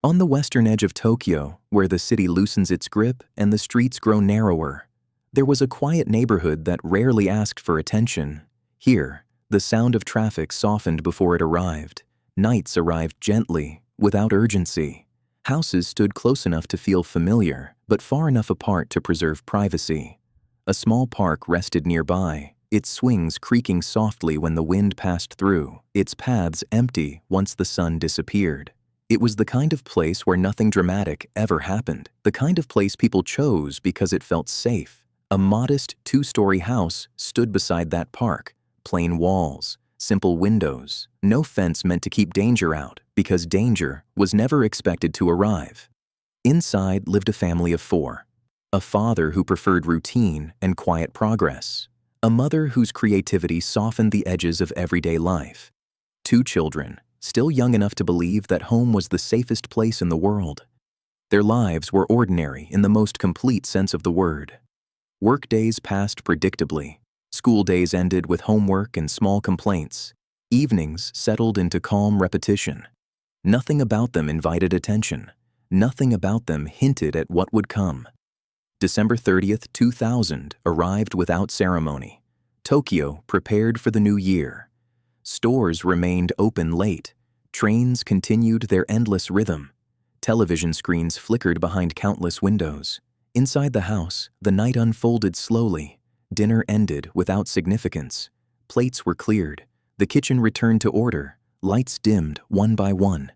On the western edge of Tokyo, where the city loosens its grip and the streets grow narrower, there was a quiet neighborhood that rarely asked for attention. Here, the sound of traffic softened before it arrived. Nights arrived gently, without urgency. Houses stood close enough to feel familiar, but far enough apart to preserve privacy. A small park rested nearby, its swings creaking softly when the wind passed through, its paths empty once the sun disappeared. It was the kind of place where nothing dramatic ever happened, the kind of place people chose because it felt safe. A modest two-story house stood beside that park, plain walls, simple windows, no fence meant to keep danger out, because danger was never expected to arrive. Inside lived a family of 4. A father who preferred routine and quiet progress. A mother whose creativity softened the edges of everyday life. 2 children, still young enough to believe that home was the safest place in the world. Their lives were ordinary in the most complete sense of the word. Work days passed predictably. School days ended with homework and small complaints. Evenings settled into calm repetition. Nothing about them invited attention. Nothing about them hinted at what would come. December 30th, 2000 arrived without ceremony. Tokyo prepared for the new year. Stores remained open late. Trains continued their endless rhythm. Television screens flickered behind countless windows. Inside the house, the night unfolded slowly. Dinner ended without significance. Plates were cleared. The kitchen returned to order. Lights dimmed one by one.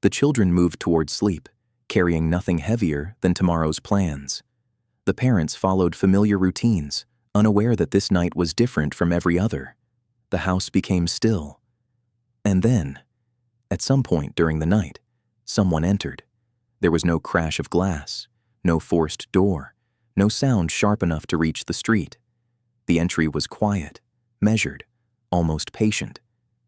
The children moved toward sleep, carrying nothing heavier than tomorrow's plans. The parents followed familiar routines, unaware that this night was different from every other. The house became still. And then, at some point during the night, someone entered. There was no crash of glass, no forced door, no sound sharp enough to reach the street. The entry was quiet, measured, almost patient.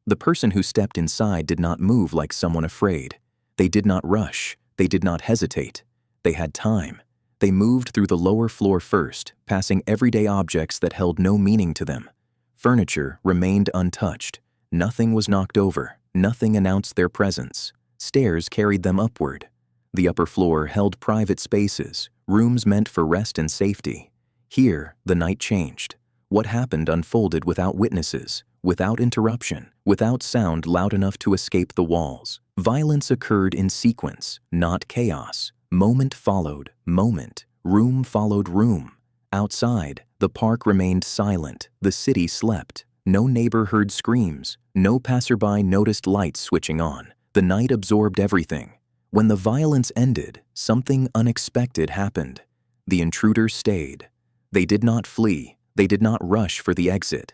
The person who stepped inside did not move like someone afraid. They did not rush. They did not hesitate. They had time. They moved through the lower floor first, passing everyday objects that held no meaning to them. Furniture remained untouched. Nothing was knocked over. Nothing announced their presence. Stairs carried them upward. The upper floor held private spaces, rooms meant for rest and safety. Here, the night changed. What happened unfolded without witnesses, without interruption, without sound loud enough to escape the walls. Violence occurred in sequence, not chaos. Moment followed moment. Room followed room. Outside, the park remained silent. The city slept. No neighbor heard screams. No passerby noticed lights switching on. The night absorbed everything. When the violence ended, something unexpected happened. The intruder stayed. They did not flee. They did not rush for the exit.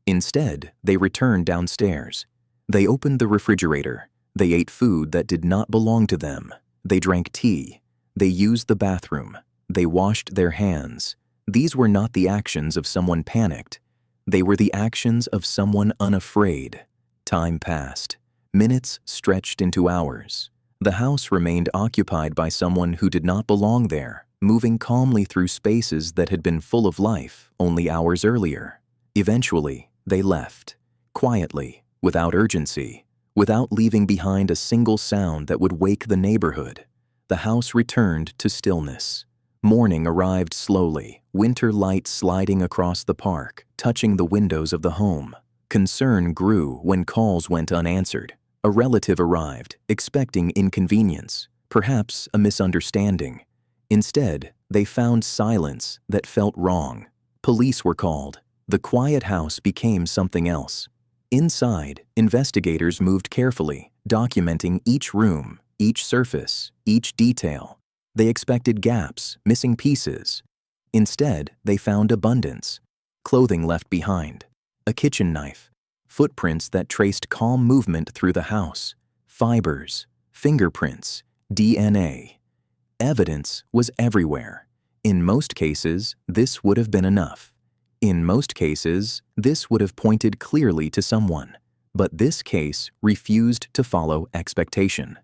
Instead, they returned downstairs. They opened the refrigerator. They ate food that did not belong to them. They drank tea. They used the bathroom. They washed their hands. These were not the actions of someone panicked. They were the actions of someone unafraid. Time passed. Minutes stretched into hours. The house remained occupied by someone who did not belong there, moving calmly through spaces that had been full of life only hours earlier. Eventually, they left, quietly, without urgency, without leaving behind a single sound that would wake the neighborhood. The house returned to stillness. Morning arrived slowly, winter light sliding across the park, touching the windows of the home. Concern grew when calls went unanswered. A relative arrived, expecting inconvenience, perhaps a misunderstanding. Instead, they found silence that felt wrong. Police were called. The quiet house became something else. Inside, investigators moved carefully, documenting each room, each surface, each detail. They expected gaps, missing pieces. Instead, they found abundance. Clothing left behind, a kitchen knife, footprints that traced calm movement through the house, fibers, fingerprints, DNA. Evidence was everywhere. In most cases, this would have been enough. In most cases, this would have pointed clearly to someone. But this case refused to follow expectation.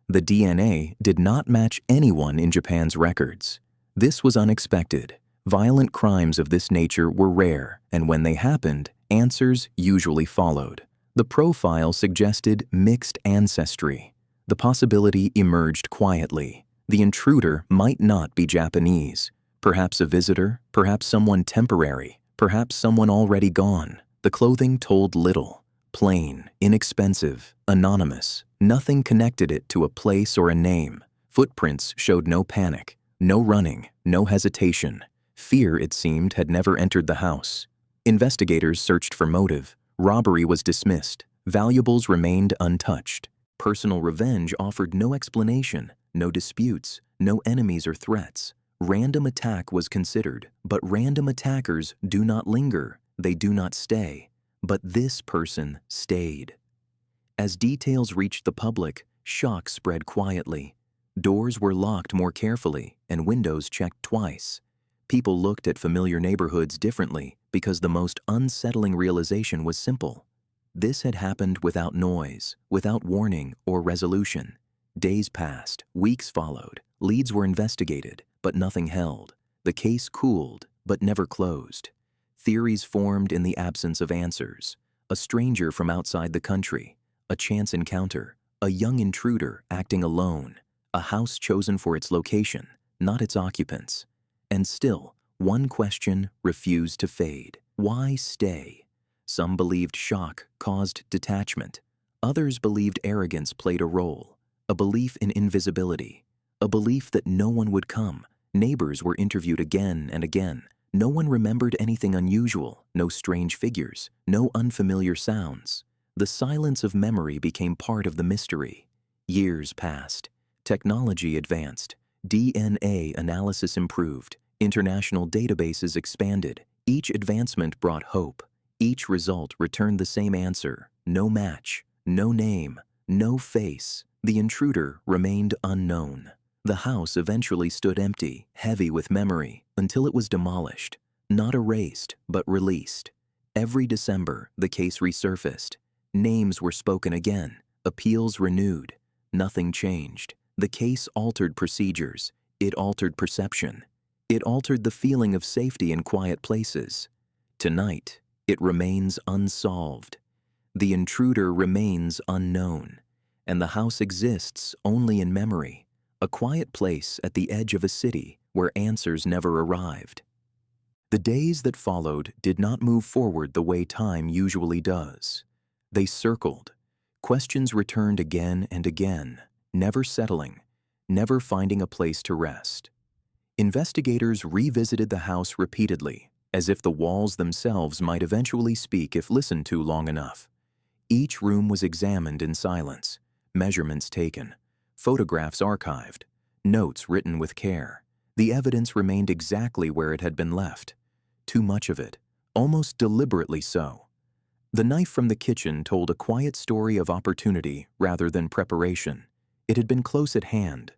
The DNA did not match anyone in Japan's records. This was unexpected. Violent crimes of this nature were rare, and when they happened, answers usually followed. The profile suggested mixed ancestry. The possibility emerged quietly. The intruder might not be Japanese. Perhaps a visitor, perhaps someone temporary, perhaps someone already gone. The clothing told little. Plain, inexpensive, anonymous. Nothing connected it to a place or a name. Footprints showed no panic, no running, no hesitation. Fear, it seemed, had never entered the house. Investigators searched for motive. Robbery was dismissed. Valuables remained untouched. Personal revenge offered no explanation, no disputes, no enemies or threats. Random attack was considered, but random attackers do not linger, they do not stay. But this person stayed. As details reached the public, shock spread quietly. Doors were locked more carefully and windows checked twice. People looked at familiar neighborhoods differently because the most unsettling realization was simple. This had happened without noise, without warning or resolution. Days passed, weeks followed, leads were investigated, but nothing held. The case cooled, but never closed. Theories formed in the absence of answers. A stranger from outside the country, a chance encounter, a young intruder acting alone, a house chosen for its location, not its occupants. And still, one question refused to fade. Why stay? Some believed shock caused detachment. Others believed arrogance played a role, a belief in invisibility, a belief that no one would come. Neighbors were interviewed again and again. No one remembered anything unusual, no strange figures, no unfamiliar sounds. The silence of memory became part of the mystery. Years passed. Technology advanced. DNA analysis improved. International databases expanded. Each advancement brought hope. Each result returned the same answer. No match, no name, no face. The intruder remained unknown. The house eventually stood empty, heavy with memory, until it was demolished. Not erased, but released. Every December, the case resurfaced. Names were spoken again, appeals renewed. Nothing changed. The case altered procedures. It altered perception. It altered the feeling of safety in quiet places. Tonight, it remains unsolved. The intruder remains unknown. And the house exists only in memory, a quiet place at the edge of a city where answers never arrived. The days that followed did not move forward the way time usually does. They circled. Questions returned again and again, never settling, never finding a place to rest. Investigators revisited the house repeatedly, as if the walls themselves might eventually speak if listened to long enough. Each room was examined in silence, measurements taken, photographs archived, notes written with care. The evidence remained exactly where it had been left. Too much of it, almost deliberately so. The knife from the kitchen told a quiet story of opportunity rather than preparation. It had been close at hand,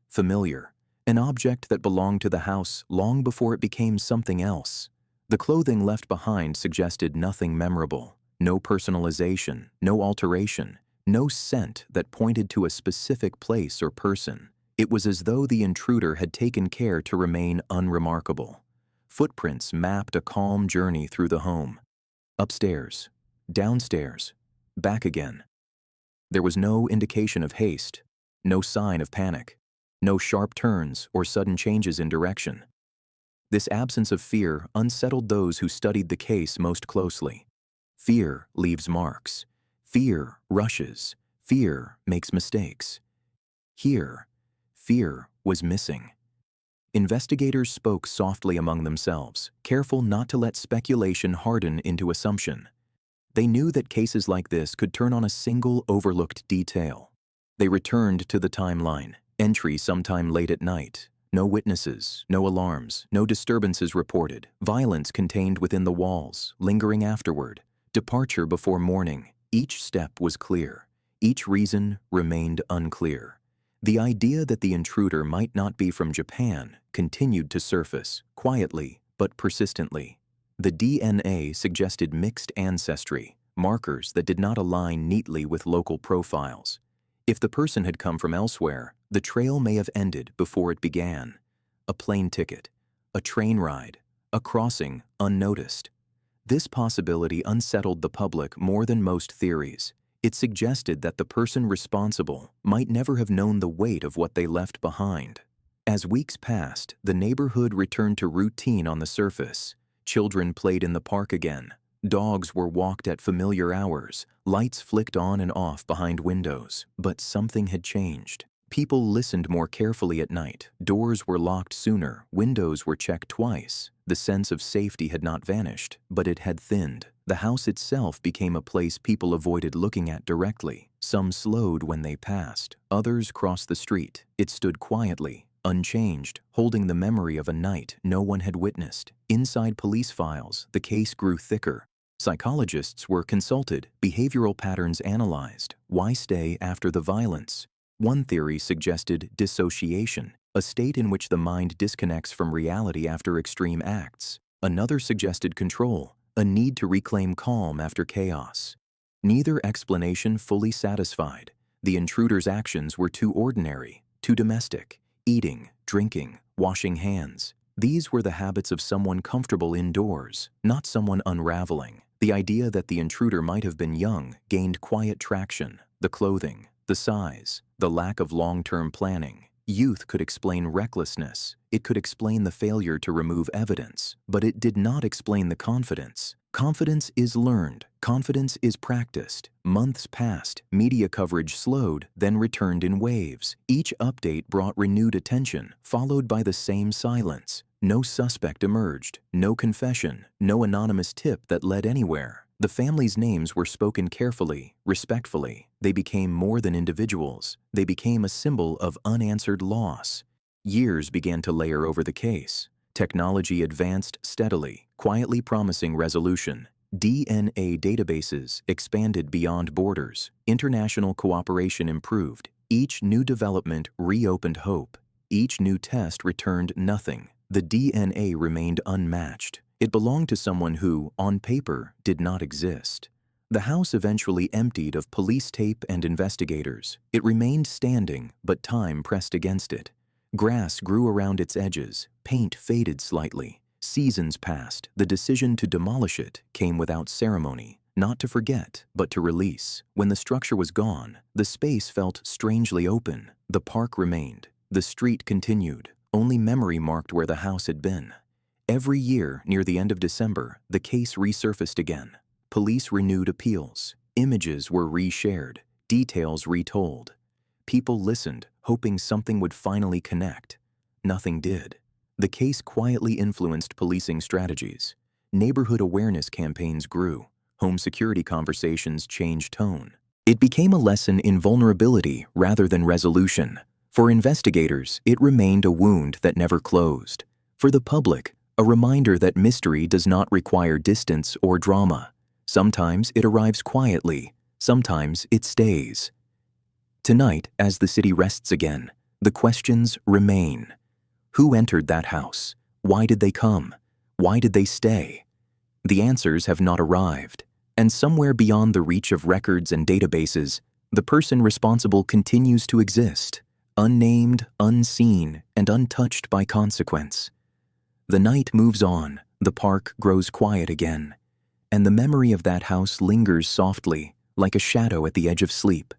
familiar, an object that belonged to the house long before it became something else. The clothing left behind suggested nothing memorable, no personalization, no alteration, no scent that pointed to a specific place or person. It was as though the intruder had taken care to remain unremarkable. Footprints mapped a calm journey through the home. Upstairs, downstairs, back again. There was no indication of haste, no sign of panic, no sharp turns or sudden changes in direction. This absence of fear unsettled those who studied the case most closely. Fear leaves marks. Fear rushes. Fear makes mistakes. Here, fear was missing. Investigators spoke softly among themselves, careful not to let speculation harden into assumption. They knew that cases like this could turn on a single overlooked detail. They returned to the timeline, entry sometime late at night. No witnesses, no alarms, no disturbances reported. Violence contained within the walls, lingering afterward. Departure before morning. Each step was clear. Each reason remained unclear. The idea that the intruder might not be from Japan continued to surface, quietly but persistently. The DNA suggested mixed ancestry, markers that did not align neatly with local profiles. If the person had come from elsewhere, the trail may have ended before it began. A plane ticket, a train ride, a crossing unnoticed. This possibility unsettled the public more than most theories. It suggested that the person responsible might never have known the weight of what they left behind. As weeks passed, the neighborhood returned to routine on the surface. Children played in the park again. Dogs were walked at familiar hours. Lights flicked on and off behind windows. But something had changed. People listened more carefully at night. Doors were locked sooner. Windows were checked twice. The sense of safety had not vanished, but it had thinned. The house itself became a place people avoided looking at directly. Some slowed when they passed. Others crossed the street. It stood quietly, unchanged, holding the memory of a night no one had witnessed. Inside police files, the case grew thicker. Psychologists were consulted, behavioral patterns analyzed. Why stay after the violence? One theory suggested dissociation, a state in which the mind disconnects from reality after extreme acts. Another suggested control, a need to reclaim calm after chaos. Neither explanation fully satisfied. The intruder's actions were too ordinary, too domestic. Eating, drinking, washing hands. These were the habits of someone comfortable indoors, not someone unraveling. The idea that the intruder might have been young gained quiet traction. The clothing, the size, the lack of long-term planning. Youth could explain recklessness. It could explain the failure to remove evidence, but it did not explain the confidence. Confidence is learned. Confidence is practiced. Months passed, media coverage slowed, then returned in waves. Each update brought renewed attention, followed by the same silence. No suspect emerged, no confession, no anonymous tip that led anywhere. The families' names were spoken carefully, respectfully. They became more than individuals. They became a symbol of unanswered loss. Years began to layer over the case. Technology advanced steadily, quietly promising resolution. DNA databases expanded beyond borders. International cooperation improved. Each new development reopened hope. Each new test returned nothing. The DNA remained unmatched. It belonged to someone who, on paper, did not exist. The house eventually emptied of police tape and investigators. It remained standing, but time pressed against it. Grass grew around its edges. Paint faded slightly. Seasons passed. The decision to demolish it came without ceremony. Not to forget, but to release. When the structure was gone, the space felt strangely open. The park remained. The street continued. Only memory marked where the house had been. Every year, near the end of December, the case resurfaced again. Police renewed appeals. Images were reshared. Details retold. People listened, hoping something would finally connect. Nothing did. The case quietly influenced policing strategies. Neighborhood awareness campaigns grew. Home security conversations changed tone. It became a lesson in vulnerability rather than resolution. For investigators, it remained a wound that never closed. For the public, a reminder that mystery does not require distance or drama. Sometimes it arrives quietly. Sometimes it stays. Tonight, as the city rests again, the questions remain. Who entered that house? Why did they come? Why did they stay? The answers have not arrived, and somewhere beyond the reach of records and databases, the person responsible continues to exist, unnamed, unseen, and untouched by consequence. The night moves on, the park grows quiet again, and the memory of that house lingers softly, like a shadow at the edge of sleep.